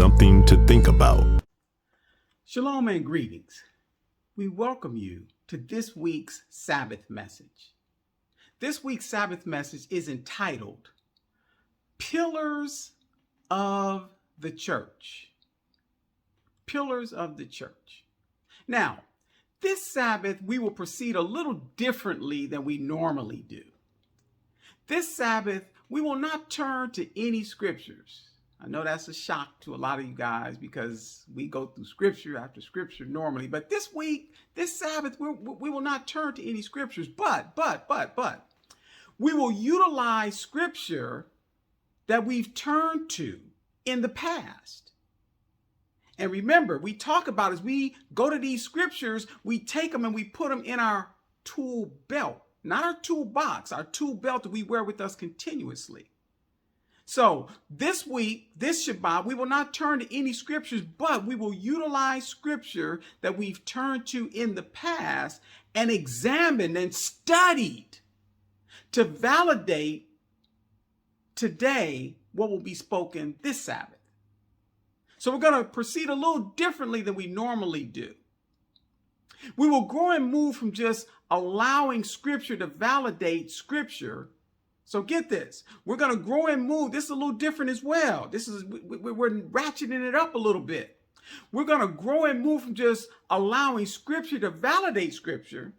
something to think about. Shalom and greetings. We welcome you to this week's Sabbath message. This week's Sabbath message is entitled Pillars of the Church. Pillars of the Church. Now, this Sabbath, we will proceed a little differently than we normally do. This Sabbath, we will not turn to any scriptures. I know that's a shock to a lot of you guys because we go through scripture after scripture normally. But this week, this Sabbath, we will not turn to any scriptures. But, we will utilize scripture that we've turned to in the past. And remember, we talk about as we go to these scriptures, we take them and we put them in our tool belt. Not our toolbox, our tool belt that we wear with us continuously. So this week, this Shabbat, we will not turn to any scriptures, but we will utilize scripture that we've turned to in the past and examined and studied to validate today what will be spoken this Sabbath. So we're going to proceed a little differently than we normally do. We will grow and move from just allowing scripture to validate scripture. So get this, we're going to grow and move. This is a little different as well. We're ratcheting it up a little bit. We're going to grow and move from just allowing scripture to validate scripture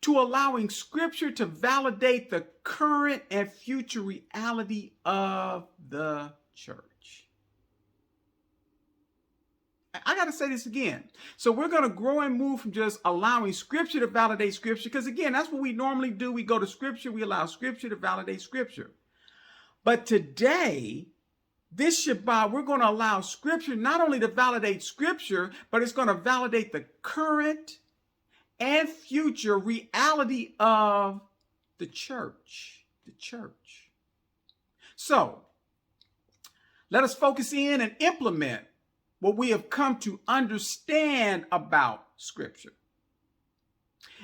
to allowing scripture to validate the current and future reality of the church. I got to say this again. So we're going to grow and move from just allowing scripture to validate scripture, because again, that's what we normally do. We go to scripture, we allow scripture to validate scripture. But today, this Shabbat, we're going to allow scripture not only to validate scripture, but it's going to validate the current and future reality of the church. The church. So let us focus in and implement what we have come to understand about scripture.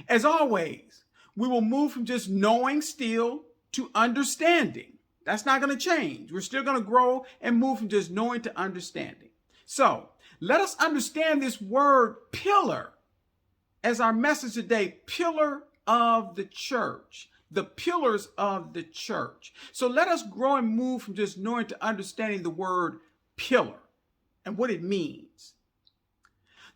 As always, we will move from just knowing still to understanding. That's not going to change. We're still going to grow and move from just knowing to understanding. So let us understand this word pillar as our message today, pillar of the church. The pillars of the church. So let us grow and move from just knowing to understanding the word pillar and what it means.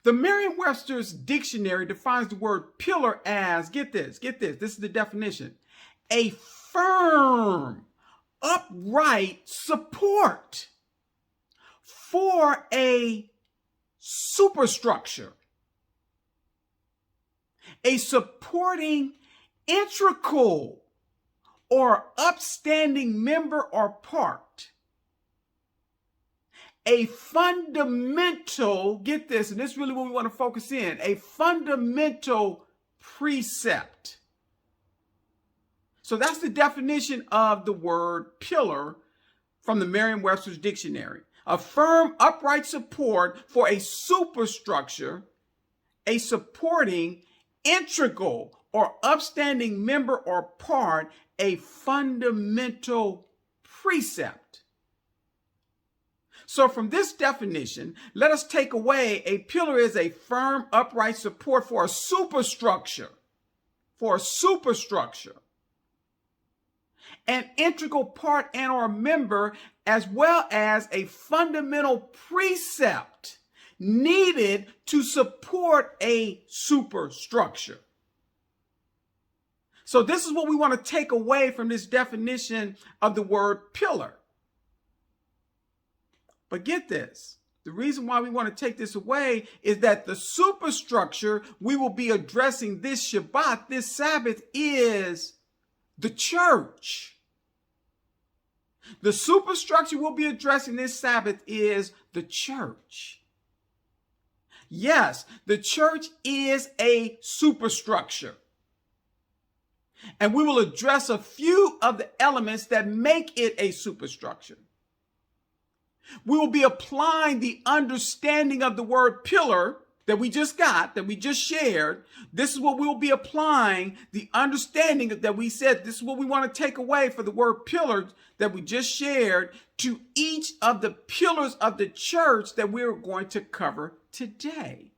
The Merriam-Webster's dictionary defines the word pillar as, get this is the definition, a firm, upright support for a superstructure, a supporting integral or upstanding member or part. A fundamental, get this, and this is really what we want to focus in, a fundamental precept. So that's the definition of the word pillar from the Merriam-Webster's dictionary. A firm, upright support for a superstructure, a supporting, integral, or upstanding member or part, a fundamental precept. So from this definition, let us take away a pillar is a firm, upright support for a superstructure, an integral part and or member, as well as a fundamental precept needed to support a superstructure. So this is what we want to take away from this definition of the word pillar. But get this, the reason why we want to take this away is that the superstructure we will be addressing this Shabbat, this Sabbath, is the church. The superstructure we'll be addressing this Sabbath is the church. Yes, the church is a superstructure. And we will address a few of the elements that make it a superstructure. We will be applying the understanding of the word pillar that we just got, that we just shared. This is what we'll be applying, the understanding that we said, this is what we want to take away for the word pillar that we just shared to each of the pillars of the church that we're going to cover today.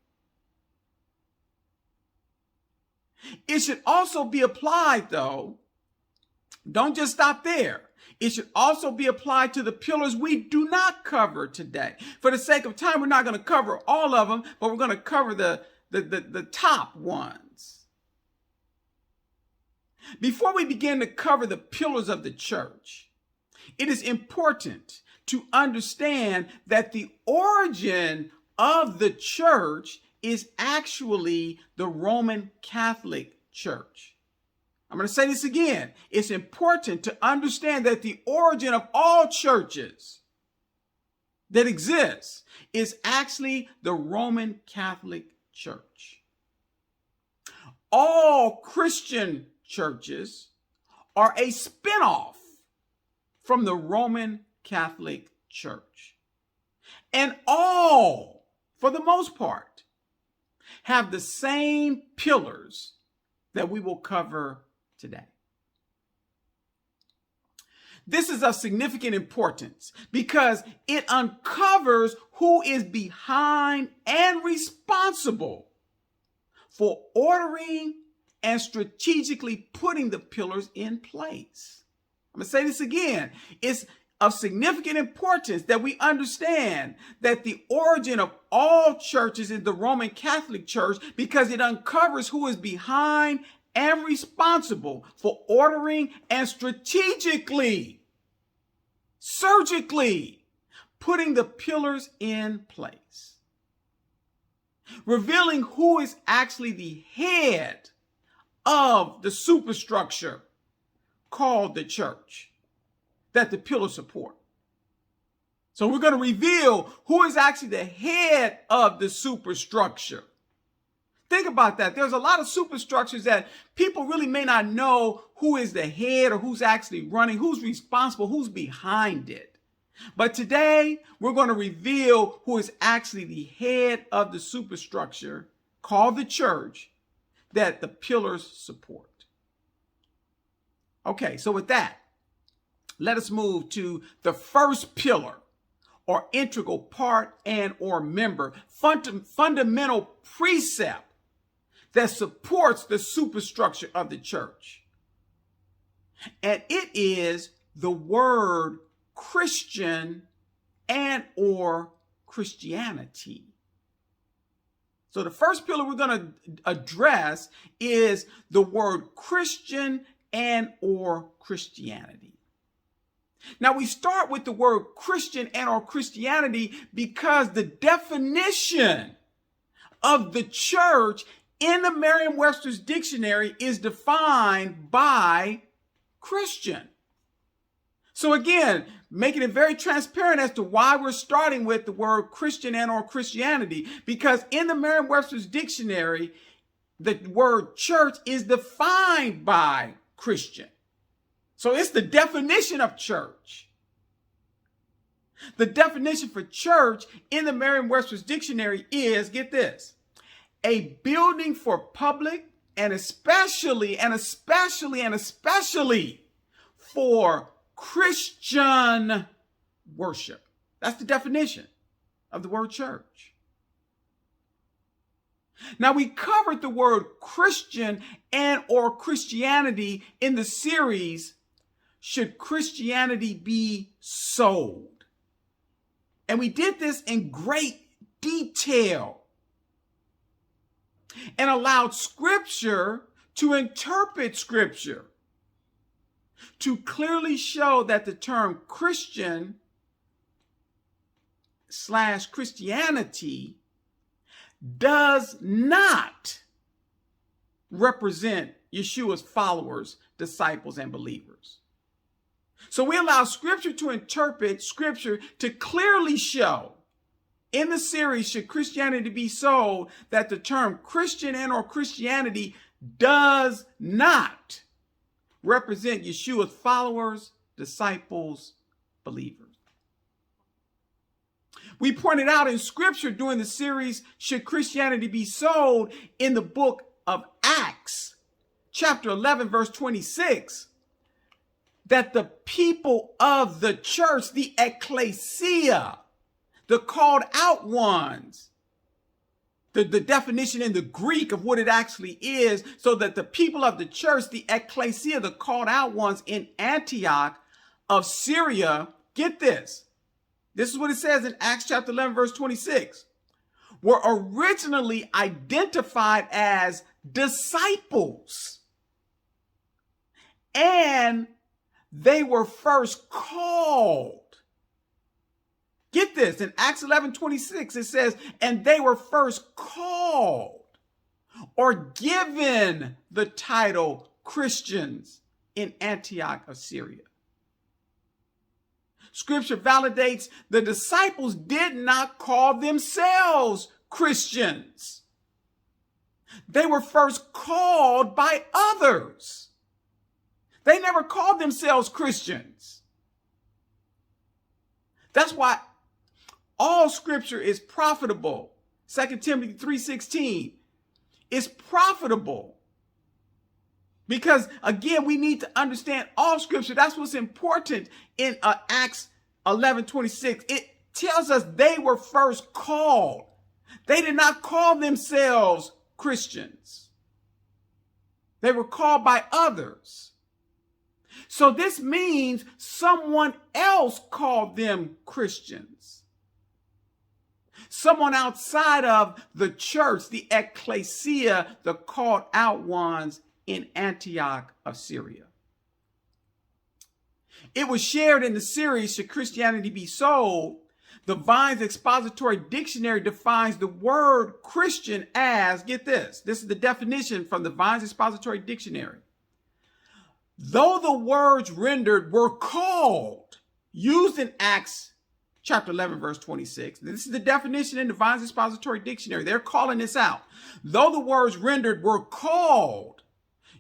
It should also be applied, though. Don't just stop there. It should also be applied to the pillars we do not cover today. For the sake of time, we're not going to cover all of them, but we're going to cover the top ones. Before we begin to cover the pillars of the church, it is important to understand that the origin of the church is actually the Roman Catholic Church. I'm going to say this again. It's important to understand that the origin of all churches that exist is actually the Roman Catholic Church. All Christian churches are a spinoff from the Roman Catholic Church. And all, for the most part, have the same pillars that we will cover today. This is of significant importance because it uncovers who is behind and responsible for ordering and strategically putting the pillars in place. I'm going to say this again. It's of significant importance that we understand that the origin of all churches is the Roman Catholic Church because it uncovers who is behind and responsible for ordering and strategically, surgically putting the pillars in place, revealing who is actually the head of the superstructure called the church that the pillars support. So we're going to reveal who is actually the head of the superstructure. Think about that. There's a lot of superstructures that people really may not know who is the head or who's actually running, who's responsible, who's behind it. But today, we're going to reveal who is actually the head of the superstructure called the church that the pillars support. Okay, so with that, let us move to the first pillar or integral part and or member, fundamental precept that supports the superstructure of the church. And it is the word Christian and or Christianity. So the first pillar we're going to address is the word Christian and or Christianity. Now we start with the word Christian and or Christianity because the definition of the church in the Merriam-Webster's dictionary is defined by Christian. So again, making it very transparent as to why we're starting with the word Christian and or Christianity, because in the Merriam-Webster's dictionary, the word church is defined by Christian. So it's the definition of church. The definition for church in the Merriam-Webster's dictionary is, get this, a building for public and especially for Christian worship. That's the definition of the word church. Now, we covered the word Christian and or Christianity in the series, Should Christianity Be Sold? And we did this in great detail and allowed Scripture to interpret Scripture to clearly show that the term Christian / Christianity does not represent Yeshua's followers, disciples, and believers. So we allow Scripture to interpret Scripture to clearly show in the series, Should Christianity Be Sold?, that the term Christian and or Christianity does not represent Yeshua's followers, disciples, believers. We pointed out in Scripture during the series, Should Christianity Be Sold?, in the book of Acts, chapter 11, verse 26, that the people of the church, the ecclesia, the called out ones, the definition in the Greek of what it actually is, so that the people of the church, the ecclesia, the called out ones in Antioch of Syria, get this. This is what it says in Acts chapter 11, verse 26, were originally identified as disciples. And they were first called. Get this, in Acts 11:26, it says, and they were first called or given the title Christians in Antioch of Syria. Scripture validates the disciples did not call themselves Christians. They were first called by others. They never called themselves Christians. That's why all scripture is profitable. 2 Timothy 3:16 is profitable. Because again, we need to understand all scripture. That's what's important in Acts 11:26. It tells us they were first called. They did not call themselves Christians. They were called by others. So this means someone else called them Christians. Someone outside of the church, the ecclesia, the called out ones in Antioch of Syria. It was shared in the series, Should Christianity Be Sold? The Vine's Expository Dictionary defines the word Christian as, get this, this is the definition from the Vine's Expository Dictionary. Though the words rendered were called, used in Acts chapter 11, verse 26. This is the definition in the Vine's Expository Dictionary. They're calling this out. Though the words rendered were called,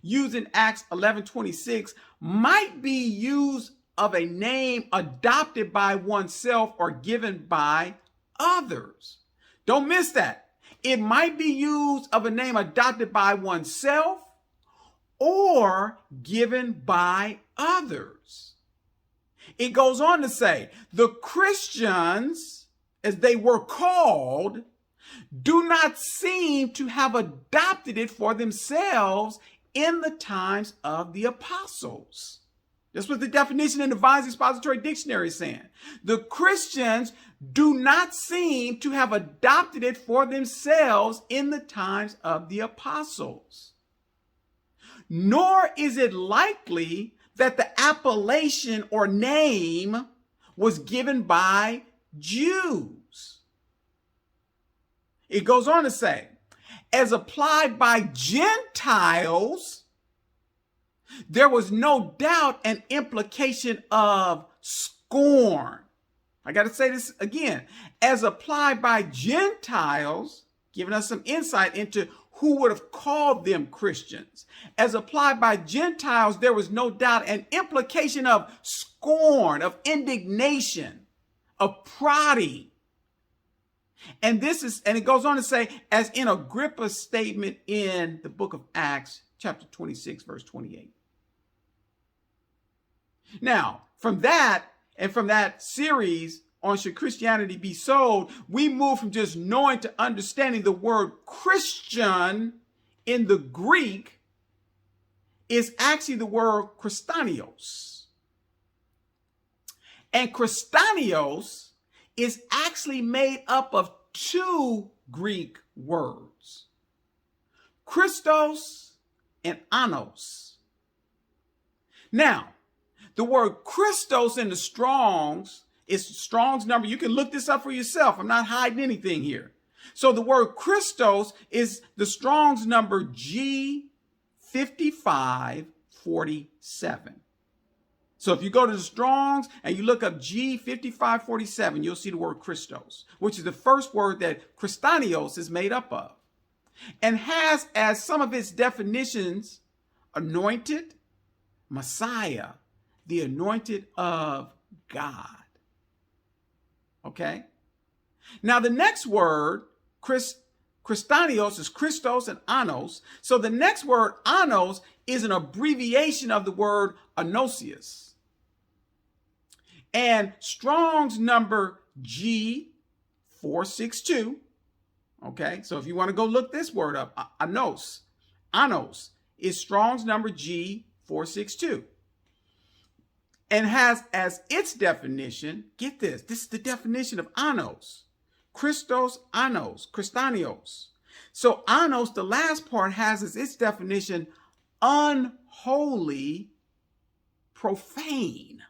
used in Acts 11:26, might be used of a name adopted by oneself or given by others. Don't miss that. It might be used of a name adopted by oneself or given by others. It goes on to say, the Christians, as they were called, do not seem to have adopted it for themselves in the times of the apostles. That's what the definition in the Vine's Expository Dictionary is saying. The Christians do not seem to have adopted it for themselves in the times of the apostles. Nor is it likely that the appellation or name was given by Jews. It goes on to say, as applied by Gentiles, there was no doubt an implication of scorn. I got to say this again. As applied by Gentiles, giving us some insight into who would have called them Christians. As applied by Gentiles, there was no doubt an implication of scorn, of indignation, of prodding. And it goes on to say, as in Agrippa's statement in the book of Acts, chapter 26, verse 28. Now, from that series on Should Christianity Be Sold, we move from just knowing to understanding the word Christian in the Greek is actually the word Christanios. And Christanios is actually made up of two Greek words, Christos and Anos. Now, the word Christos in the Strong's is Strong's number. You can look this up for yourself. I'm not hiding anything here. So the word Christos is the Strong's number G5547. So if you go to the Strong's and you look up G5547, you'll see the word Christos, which is the first word that Christanios is made up of, and has as some of its definitions anointed, Messiah, the anointed of God. Okay? Now the next word, Christanios, is Christos and Anos. So the next word, Anos, is an abbreviation of the word Anosius. And Strong's number G462. Okay, so if you want to go look this word up, anos is Strong's number G462. And has as its definition, get this is the definition of anos. Christos anos, Christanios. So anos, the last part, has as its definition unholy, profane.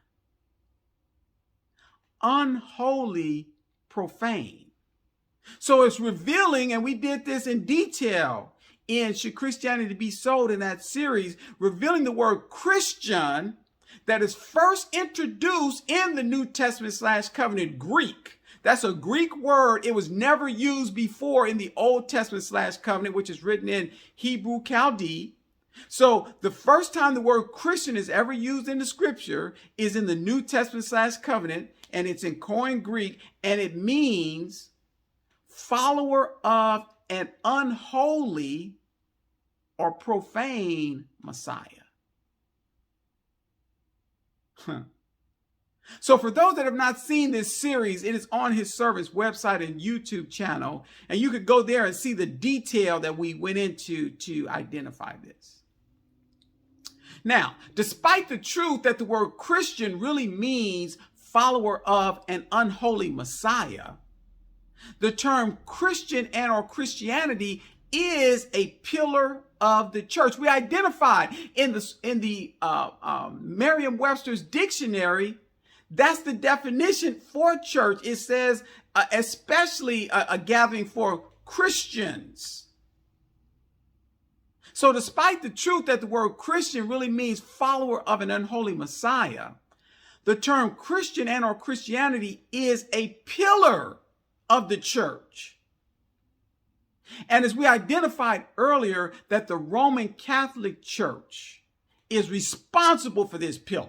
Unholy, profane. So it's revealing, and we did this in detail in Should Christianity Be Sold in that series, revealing the word Christian that is first introduced in the New Testament / covenant Greek. That's a Greek word. It was never used before in the Old Testament / covenant, which is written in Hebrew Chaldee. So the first time the word Christian is ever used in the scripture is in the New Testament / covenant, and it's in Koine Greek, and it means follower of an unholy or profane Messiah. So for those that have not seen this series, it is on his servant's website and YouTube channel, and you could go there and see the detail that we went into to identify this. Now, despite the truth that the word Christian really means follower of an unholy Messiah, the term Christian and or Christianity is a pillar of the church. We identified in the Merriam-Webster's dictionary, that's the definition for church. It says especially a gathering for Christians. So despite the truth that the word Christian really means follower of an unholy Messiah, the term Christian and or Christianity is a pillar of the church. And as we identified earlier, that the Roman Catholic Church is responsible for this pillar.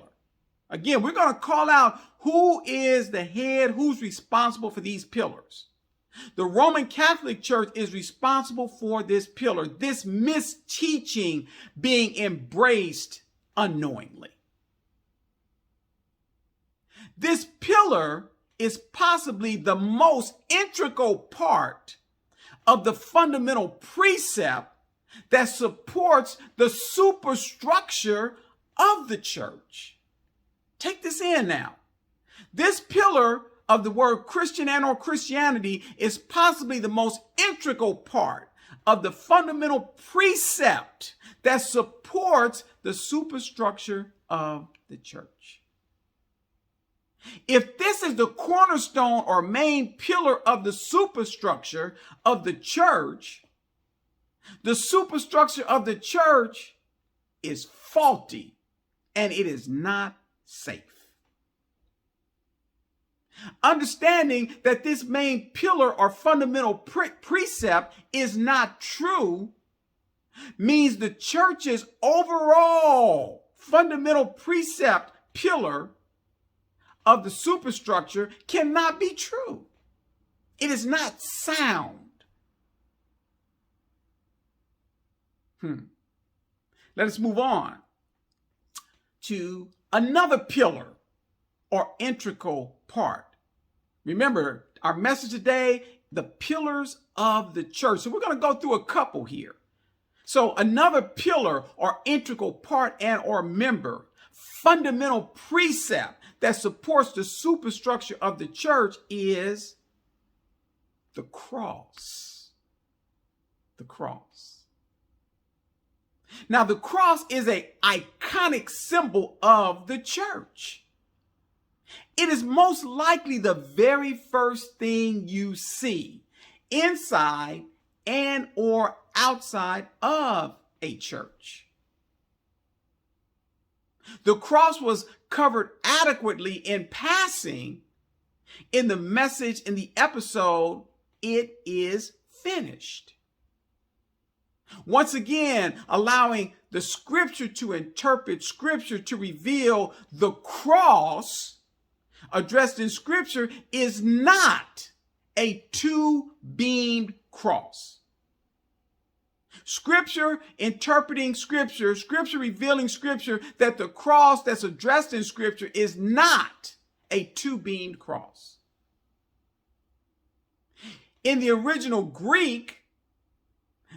Again, we're going to call out who is the head, who's responsible for these pillars. The Roman Catholic Church is responsible for this pillar, this misteaching being embraced unknowingly. This pillar is possibly the most integral part of the fundamental precept that supports the superstructure of the church. Take this in now. This pillar of the word Christian and or Christianity is possibly the most integral part of the fundamental precept that supports the superstructure of the church. If this is the cornerstone or main pillar of the superstructure of the church of the church is faulty and it is not safe. Understanding that this main pillar or fundamental precept is not true means the church's overall fundamental precept pillar of the superstructure cannot be true. It is not sound. Let us move on to another pillar or integral part. Remember, our message today, the pillars of the church. So we're going to go through a couple here. So another pillar or integral part and or member, fundamental precept that supports the superstructure of the church is the cross. The cross. Now, the cross is an iconic symbol of the church. It is most likely the very first thing you see inside and or outside of a church. The cross was covered adequately in passing in the message in the episode, It Is Finished. Once again, allowing the scripture to interpret scripture to reveal the cross addressed in scripture is not a two-beamed cross. Scripture interpreting scripture, scripture revealing scripture, that the cross that's addressed in scripture is not a two-beamed cross. In the original Greek,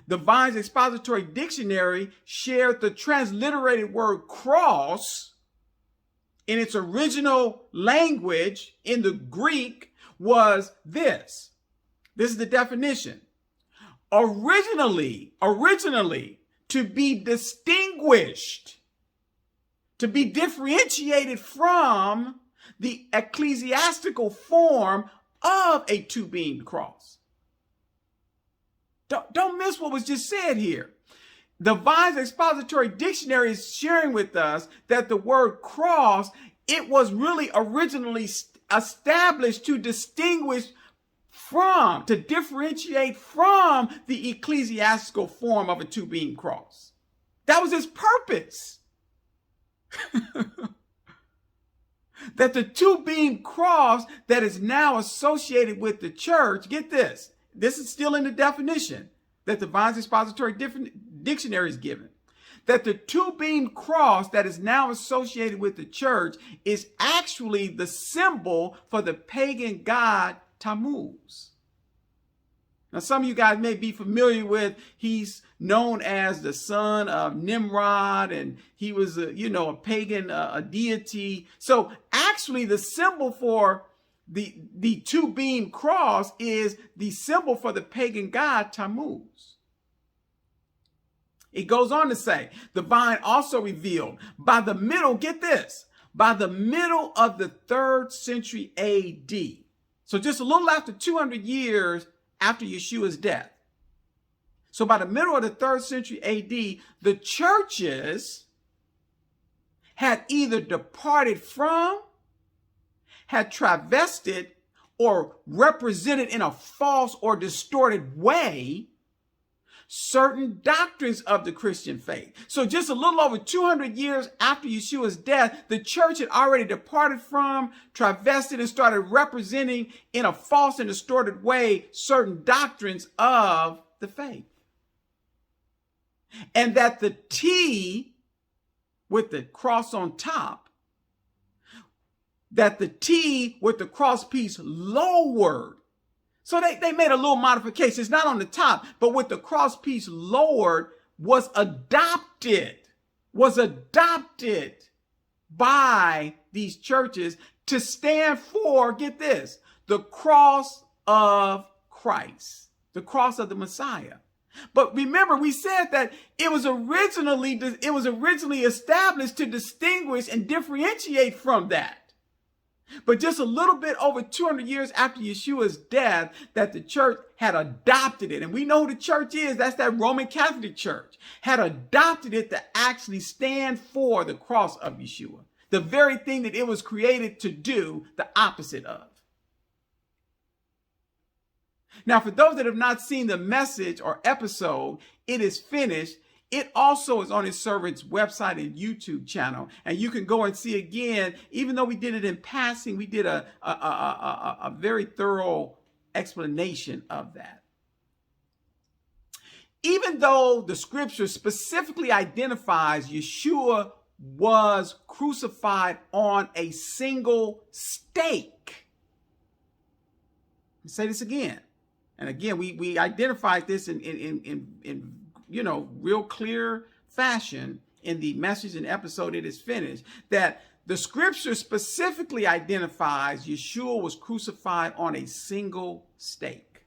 the Vine's Expository Dictionary shared the transliterated word cross in its original language in the Greek was this. This is the definition. Originally, to be distinguished, to be differentiated from the ecclesiastical form of a two-beamed cross. Don't miss what was just said here. The Vine's Expository Dictionary is sharing with us that the word cross, it was really originally established to distinguish from, to differentiate from the ecclesiastical form of a two-beamed cross. That was its purpose. That the two-beamed cross that is now associated with the church, get this, this is still in the definition that the Vine's Expository Dictionary is given, that the two-beamed cross that is now associated with the church is actually the symbol for the pagan god Tammuz. Now, some of you guys may be familiar with, he's known as the son of Nimrod, and he was a pagan a deity. So actually the symbol for the two-beamed cross is the symbol for the pagan god Tammuz. It goes on to say, the Vine also revealed by the middle, get this, by the middle of the 3rd century AD. So just a little after 200 years after Yeshua's death. So by the middle of the 3rd century AD, the churches had either departed from, had travested, or represented in a false or distorted way certain doctrines of the Christian faith. So just a little over 200 years after Yeshua's death, the church had already departed from, travested, and started representing in a false and distorted way certain doctrines of the faith. And that the T with the cross on top, that the T with the cross piece lowered. So they made a little modification. It's not on the top, but with the cross piece lowered, was adopted by these churches to stand for, get this, the cross of Christ, the cross of the Messiah. But remember, we said that it was originally established to distinguish and differentiate from that. But just a little bit over 200 years after Yeshua's death, that the church had adopted it. And we know who the church is. That's that Roman Catholic Church. Had adopted it to actually stand for the cross of Yeshua. The very thing that it was created to do, the opposite of. Now, for those that have not seen the message or episode, It Is Finished, it also is on his servant's website and YouTube channel. And you can go and see again, even though we did it in passing, we did a very thorough explanation of that. Even though the scripture specifically identifies Yeshua was crucified on a single stake. Let me say this again. And again, we identified this in real clear fashion in the message and episode It Is Finished, that the scripture specifically identifies Yeshua was crucified on a single stake.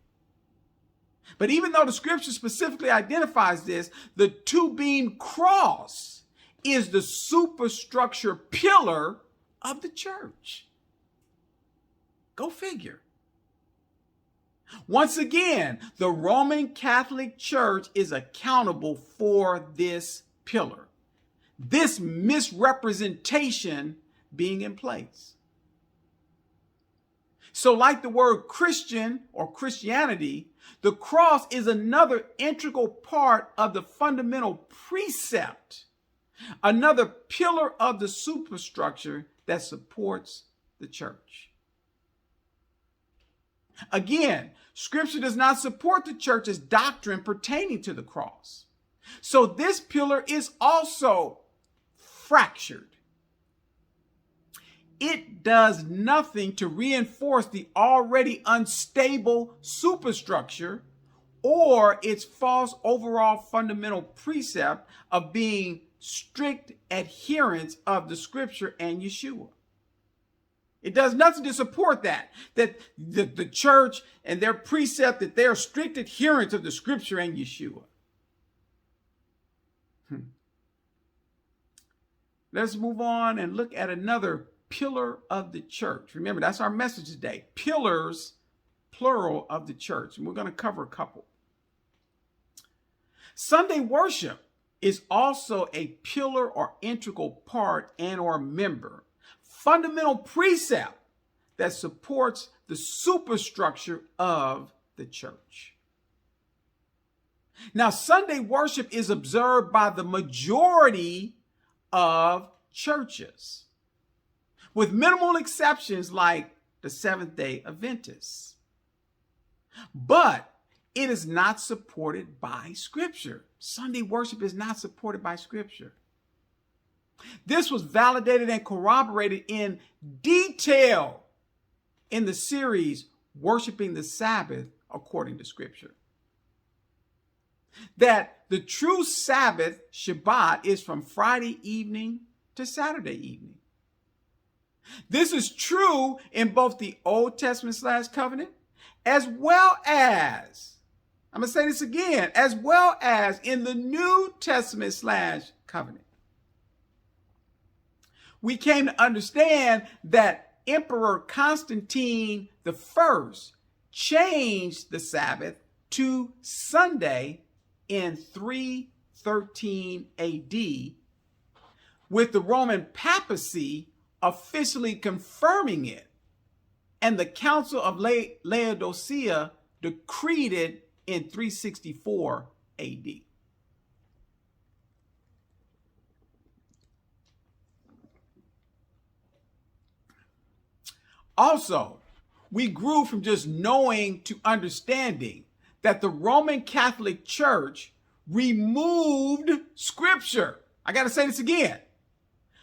But even though the scripture specifically identifies this, the two-beam cross is the superstructure pillar of the church. Go figure. Once again, the Roman Catholic Church is accountable for this pillar, this misrepresentation being in place. So like the word Christian or Christianity, the cross is another integral part of the fundamental precept, another pillar of the superstructure that supports the church. Again, scripture does not support the church's doctrine pertaining to the cross. So this pillar is also fractured. it does nothing to reinforce the already unstable superstructure or its false overall fundamental precept of being strict adherents of the scripture and Yeshua. It does nothing to support that the church and their precept that they're strict adherents of the scripture and Yeshua. Let's move on and look at another pillar of the church. Remember, that's our message today. Pillars, plural, of the church. And we're going to cover a couple. Sunday worship is also a pillar or integral part and or member, fundamental precept that supports the superstructure of the church. Now, Sunday worship is observed by the majority of churches, with minimal exceptions like the Seventh-day Adventists. But it is not supported by Scripture. Sunday worship is not supported by Scripture. This was validated and corroborated in detail in the series Worshiping the Sabbath According to Scripture. That the true Sabbath, Shabbat, is from Friday evening to Saturday evening. This is true in both the Old Testament / covenant, as well as, I'm going to say this again, as well as in the New Testament / covenant. We came to understand that Emperor Constantine I changed the Sabbath to Sunday in 313 AD, with the Roman papacy officially confirming it, and the Council of Laodicea decreed it in 364 AD. Also, we grew from just knowing to understanding that the Roman Catholic Church removed Scripture. I got to say this again.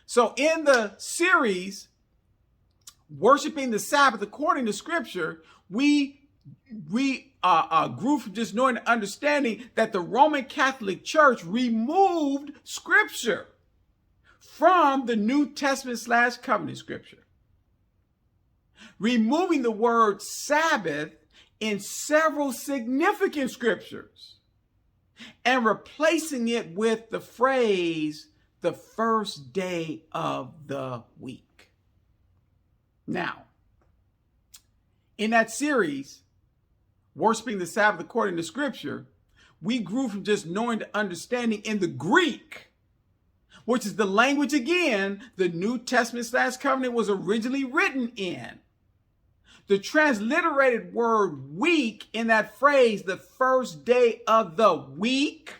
So in the series, Worshiping the Sabbath According to Scripture, we grew from just knowing and understanding that the Roman Catholic Church removed Scripture from the New Testament / covenant Scripture, removing the word Sabbath in several significant scriptures and replacing it with the phrase, the first day of the week. Now, in that series, Worshiping the Sabbath According to Scripture, we grew from just knowing to understanding in the Greek, which is the language, again, the New Testament / covenant was originally written in. The transliterated word week in that phrase, the first day of the week,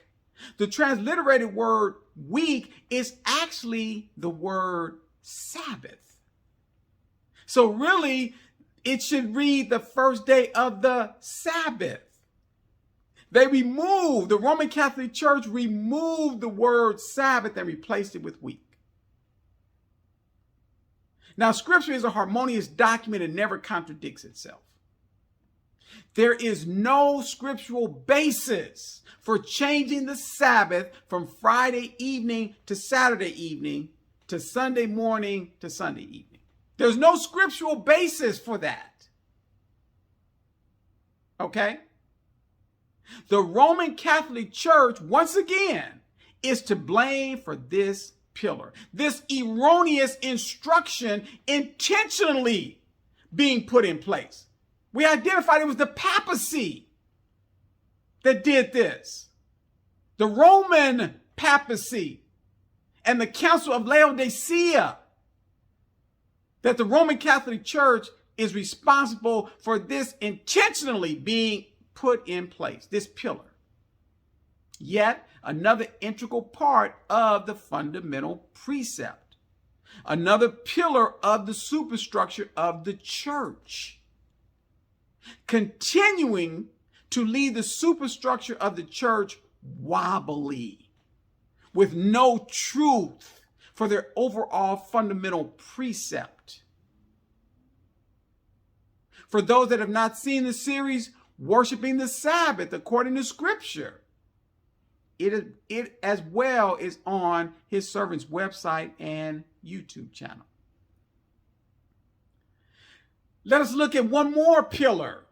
the transliterated word week is actually the word Sabbath. So really, it should read the first day of the Sabbath. The Roman Catholic Church removed the word Sabbath and replaced it with week. Now, Scripture is a harmonious document and never contradicts itself. There is no scriptural basis for changing the Sabbath from Friday evening to Saturday evening to Sunday morning to Sunday evening. There's no scriptural basis for that. Okay? The Roman Catholic Church, once again, is to blame for this pillar, this erroneous instruction intentionally being put in place. We identified it was the papacy that did this. The Roman papacy and the Council of Laodicea, that the Roman Catholic Church is responsible for this intentionally being put in place, this pillar. Yet another integral part of the fundamental precept, another pillar of the superstructure of the church, continuing to leave the superstructure of the church wobbly, with no truth for their overall fundamental precept. For those that have not seen the series, Worshiping the Sabbath According to Scripture, it as well is on his servant's website and YouTube channel. Let us look at one more pillar.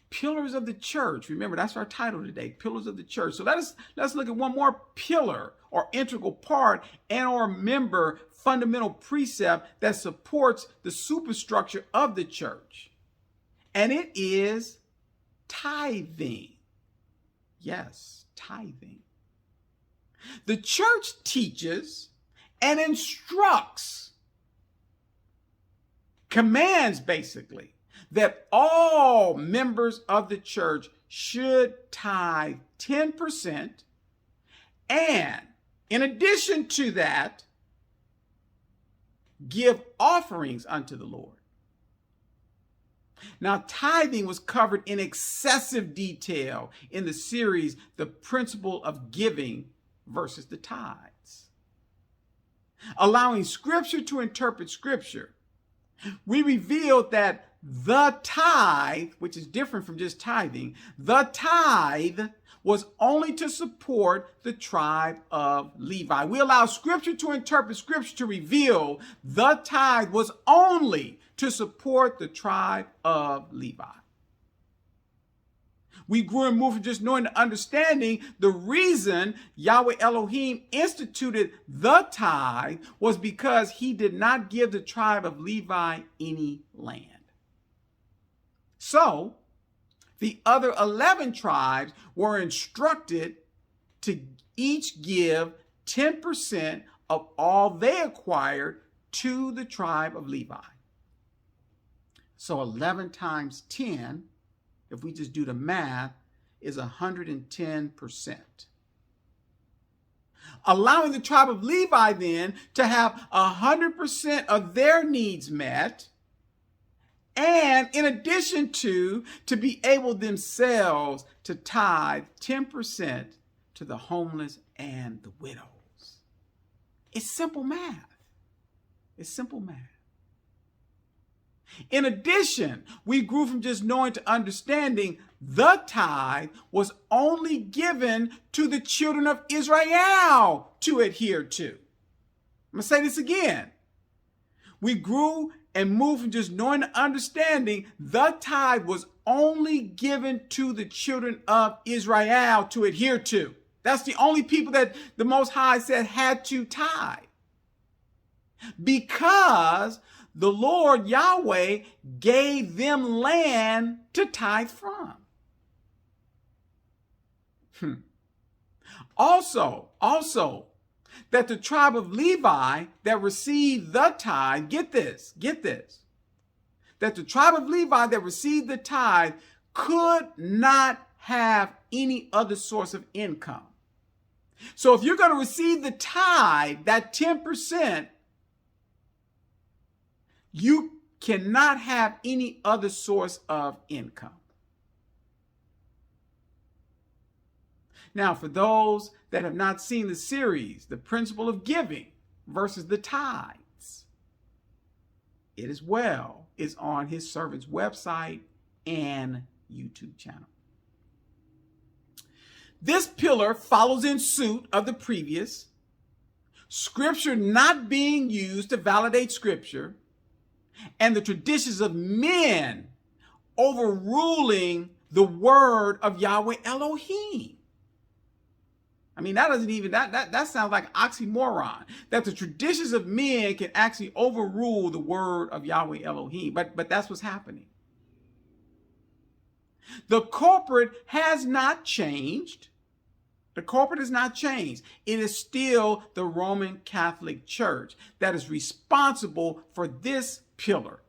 Pillars of the church. Remember, that's our title today, Pillars of the Church. So let's look at one more pillar or integral part and or member fundamental precept that supports the superstructure of the church. And it is tithing. Yes, tithing. The church teaches and instructs, commands basically, that all members of the church should tithe 10%, and in addition to that, give offerings unto the Lord. Now, tithing was covered in excessive detail in the series, The Principle of Giving versus the Tithes. Allowing Scripture to interpret Scripture, we revealed that the tithe, which is different from just tithing, the tithe was only to support the tribe of Levi. We allow Scripture to interpret Scripture to reveal the tithe was only to support the tribe of Levi. We grew and moved from just knowing to understanding the reason Yahweh Elohim instituted the tithe was because he did not give the tribe of Levi any land. So, the other 11 tribes were instructed to each give 10% of all they acquired to the tribe of Levi. So 11 times 10, if we just do the math, is 110%. Allowing the tribe of Levi then to have 100% of their needs met, and in addition to be able themselves to tithe 10% to the homeless and the widows. It's simple math. It's simple math. In addition, we grew from just knowing to understanding the tithe was only given to the children of Israel to adhere to. I'm going to say this again. We grew and moved from just knowing to understanding the tithe was only given to the children of Israel to adhere to. That's the only people that the Most High said had to tithe. Because the Lord Yahweh gave them land to tithe from. Also, that the tribe of Levi that received the tithe, get this, that the tribe of Levi that received the tithe could not have any other source of income. So if you're going to receive the tithe, that 10%, you cannot have any other source of income. Now, for those that have not seen the series, The Principle of Giving versus the Tithes, it as well is on his servant's website and YouTube channel. This pillar follows in suit of the previous, Scripture not being used to validate Scripture, and the traditions of men overruling the word of Yahweh Elohim. I mean, that sounds like oxymoron, that the traditions of men can actually overrule the word of Yahweh Elohim. But that's what's happening. The culprit has not changed. The culprit has not changed. It is still the Roman Catholic Church that is responsible for this pillar,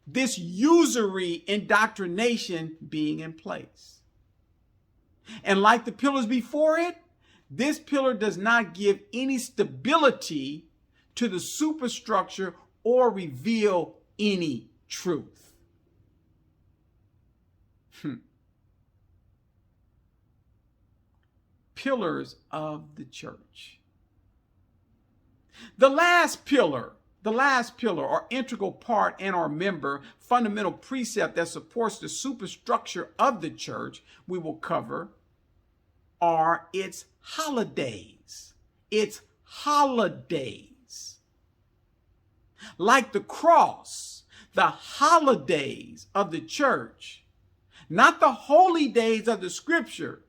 this usury indoctrination being in place. And like the pillars before it, this pillar does not give any stability to the superstructure or reveal any truth. Pillars of the church. The last pillar The last pillar or integral part and or member, fundamental precept that supports the superstructure of the church we will cover are its holidays. Its holidays. Like the cross, the holidays of the church, not the holy days of the scripture.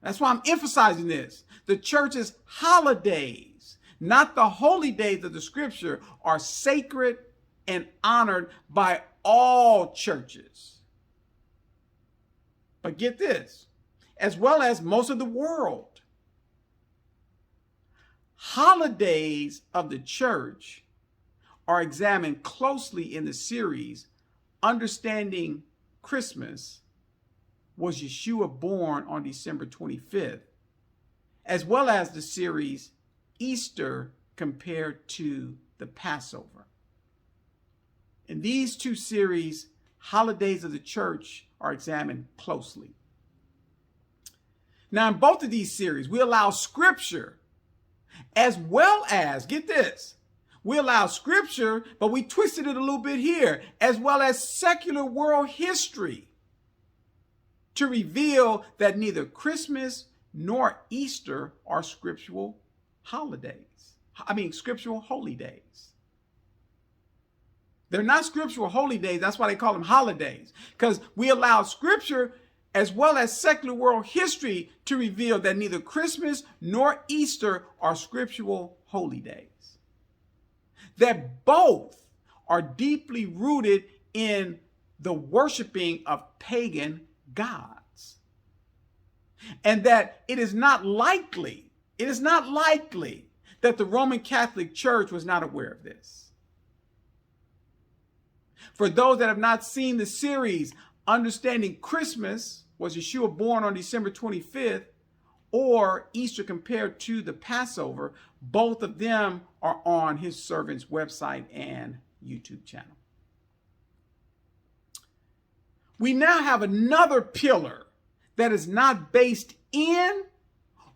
That's why I'm emphasizing this. The church's holidays, not the holy days of the scripture, are sacred and honored by all churches. But get this, as well as most of the world. Holidays of the church are examined closely in the series Understanding Christmas. Was Yeshua born on December 25th? As well as the series Easter compared to the Passover. In these two series, holidays of the church are examined closely. Now, in both of these series, we allow scripture as well as, get this, we allow scripture, but we twisted it a little bit here, as well as secular world history to reveal that neither Christmas nor Easter are scriptural holidays. Scriptural holy days. They're not scriptural holy days. That's why they call them holidays, because we allow scripture as well as secular world history to reveal that neither Christmas nor Easter are scriptural holy days. That both are deeply rooted in the worshiping of pagan gods. And that it is not likely that the Roman Catholic Church was not aware of this. For those that have not seen the series Understanding Christmas, was Yeshua born on December 25th, or Easter compared to the Passover, both of them are on his servant's website and YouTube channel. We now have another pillar that is not based in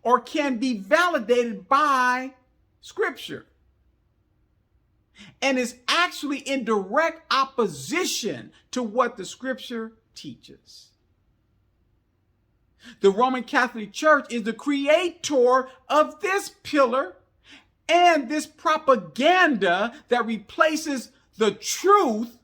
or can be validated by Scripture, and is actually in direct opposition to what the Scripture teaches. The Roman Catholic Church is the creator of this pillar and this propaganda that replaces the truth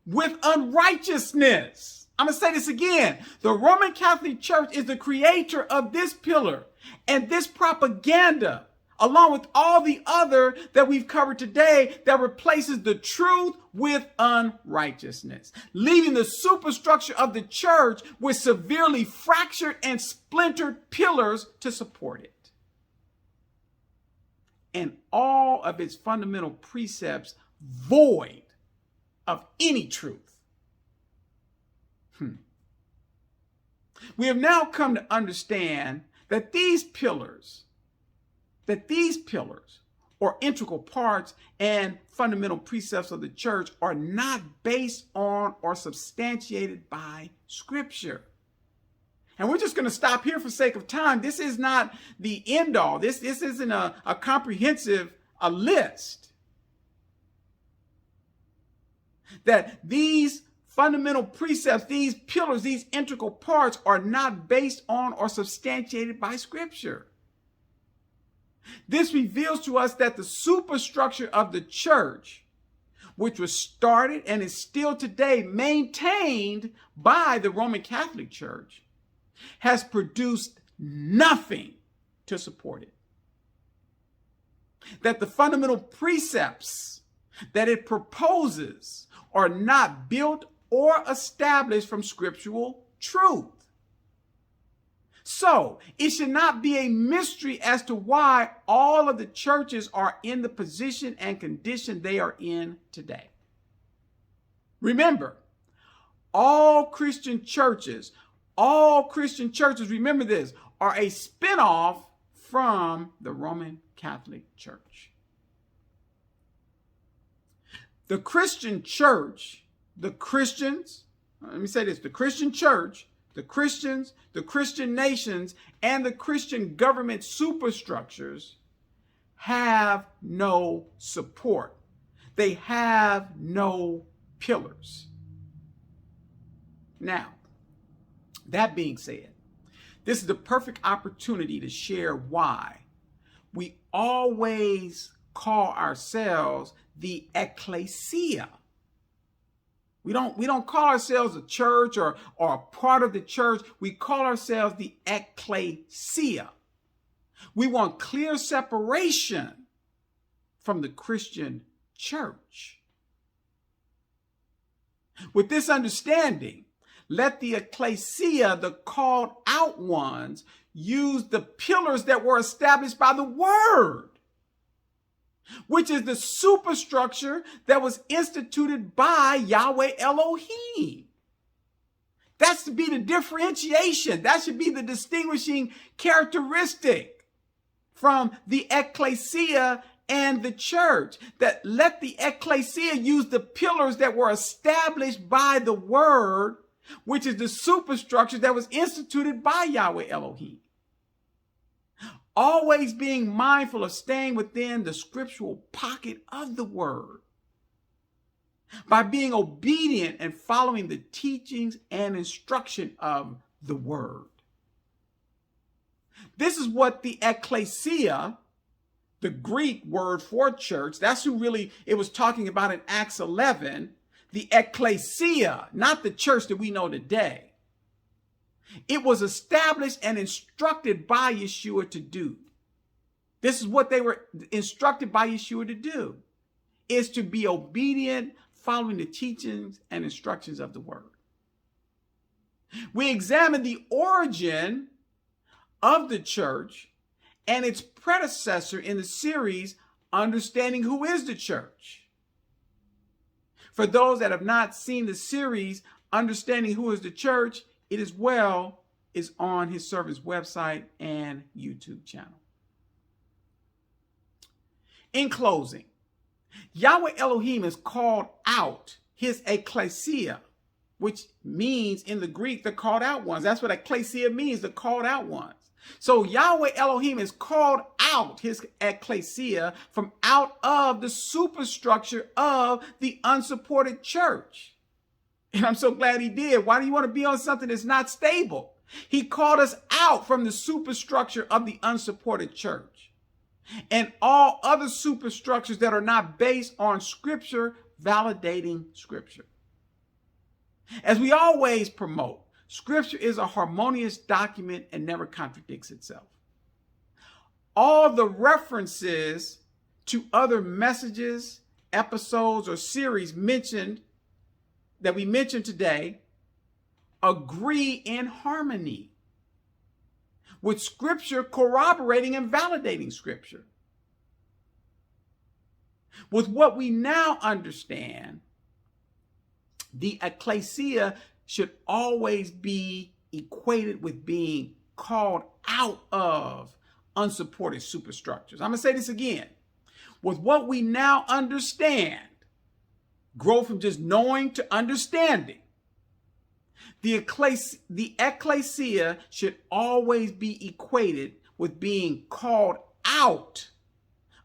with unrighteousness. I'm going to say this again. The Roman Catholic Church is the creator of this pillar and this propaganda, along with all the other that we've covered today, that replaces the truth with unrighteousness, leaving the superstructure of the church with severely fractured and splintered pillars to support it, and all of its fundamental precepts void of any truth. We have now come to understand that these pillars, or integral parts and fundamental precepts of the church, are not based on or substantiated by Scripture. And we're just going to stop here for sake of time. This is not the end all. This isn't a comprehensive list. That these fundamental precepts, these pillars, these integral parts are not based on or substantiated by Scripture. This reveals to us that the superstructure of the church, which was started and is still today maintained by the Roman Catholic Church, has produced nothing to support it. That the fundamental precepts that it proposes are not built or established from scriptural truth. So it should not be a mystery as to why all of the churches are in the position and condition they are in today. Remember, all Christian churches, remember this, are a spinoff from the Roman Catholic Church. The Christian church, the Christians, let me say this, the Christian church, the Christians, the Christian nations, and the Christian government superstructures have no support. They have no pillars. Now, that being said, this is the perfect opportunity to share why we always call ourselves the ecclesia. We don't call ourselves a church or a part of the church. We call ourselves the ecclesia. We want clear separation from the Christian church. With this understanding, let the ecclesia, the called out ones, use the pillars that were established by the word, which is the superstructure that was instituted by Yahweh Elohim. That's to be the differentiation. That should be the distinguishing characteristic from the ecclesia and the church. That let the ecclesia use the pillars that were established by the word, which is the superstructure that was instituted by Yahweh Elohim. Always being mindful of staying within the scriptural pocket of the word by being obedient and following the teachings and instruction of the word. This is what the ecclesia, the Greek word for church, that's who really it was talking about in Acts 11, the ecclesia, not the church that we know today. It was established and instructed by Yeshua to do. This is what they were instructed by Yeshua to do, is to be obedient, following the teachings and instructions of the word. We examine the origin of the church and its predecessor in the series, Understanding Who is the Church. For those that have not seen the series, Understanding Who is the Church, it as well is on his servant's website and YouTube channel. In closing, Yahweh Elohim has called out his ecclesia, which means in the Greek, the called out ones. That's what ecclesia means, the called out ones. So Yahweh Elohim has called out his ecclesia from out of the superstructure of the unsupported church. And I'm so glad he did. Why do you want to be on something that's not stable? He called us out from the superstructure of the unsupported church and all other superstructures that are not based on scripture, validating scripture. As we always promote, scripture is a harmonious document and never contradicts itself. All the references to other messages, episodes, or series that we mentioned today agree in harmony with scripture, corroborating and validating scripture. With what we now understand, the ecclesia should always be equated with being called out of unsupported superstructures. I'm going to say this again. With what we now understand, grow from just knowing to understanding, the ecclesia should always be equated with being called out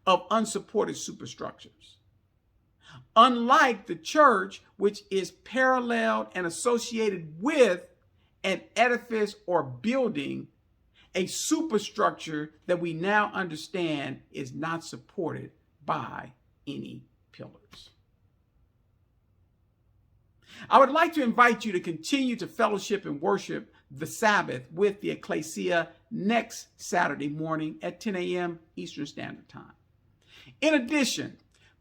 of unsupported superstructures. Unlike the church, which is paralleled and associated with an edifice or building, a superstructure that we now understand is not supported by any pillars. I would like to invite you to continue to fellowship and worship the Sabbath with the ecclesia next Saturday morning at 10 a.m. Eastern Standard Time. In addition,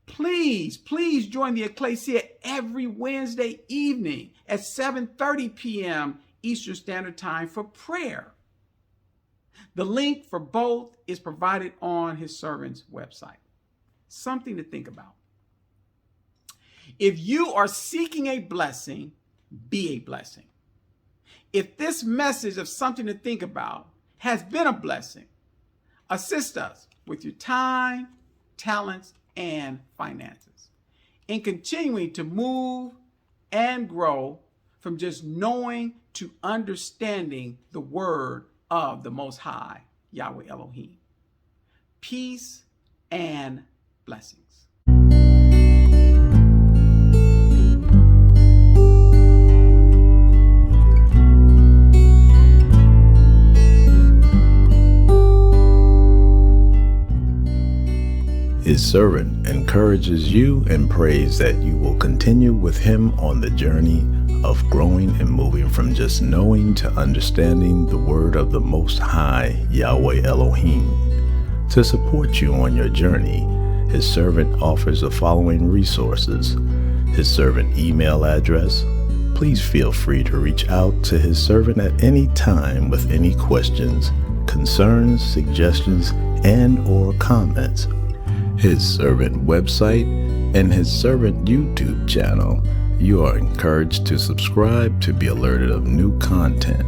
please join the ecclesia every Wednesday evening at 7:30 p.m. Eastern Standard Time for prayer. The link for both is provided on his servant's website. Something to think about. If you are seeking a blessing, be a blessing. If this message of something to think about has been a blessing, assist us with your time, talents, and finances in continuing to move and grow from just knowing to understanding the word of the Most High, Yahweh Elohim. Peace and blessings. His servant encourages you and prays that you will continue with him on the journey of growing and moving from just knowing to understanding the word of the Most High, Yahweh Elohim. To support you on your journey, his servant offers the following resources. His servant email address. Please feel free to reach out to his servant at any time with any questions, concerns, suggestions, and/or comments. His servant website and his servant YouTube channel. You are encouraged to subscribe to be alerted of new content.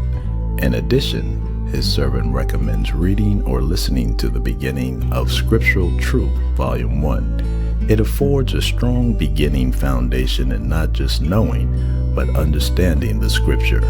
In addition, his servant recommends reading or listening to the beginning of Scriptural Truth, Volume 1. It affords a strong beginning foundation in not just knowing, but understanding the Scripture.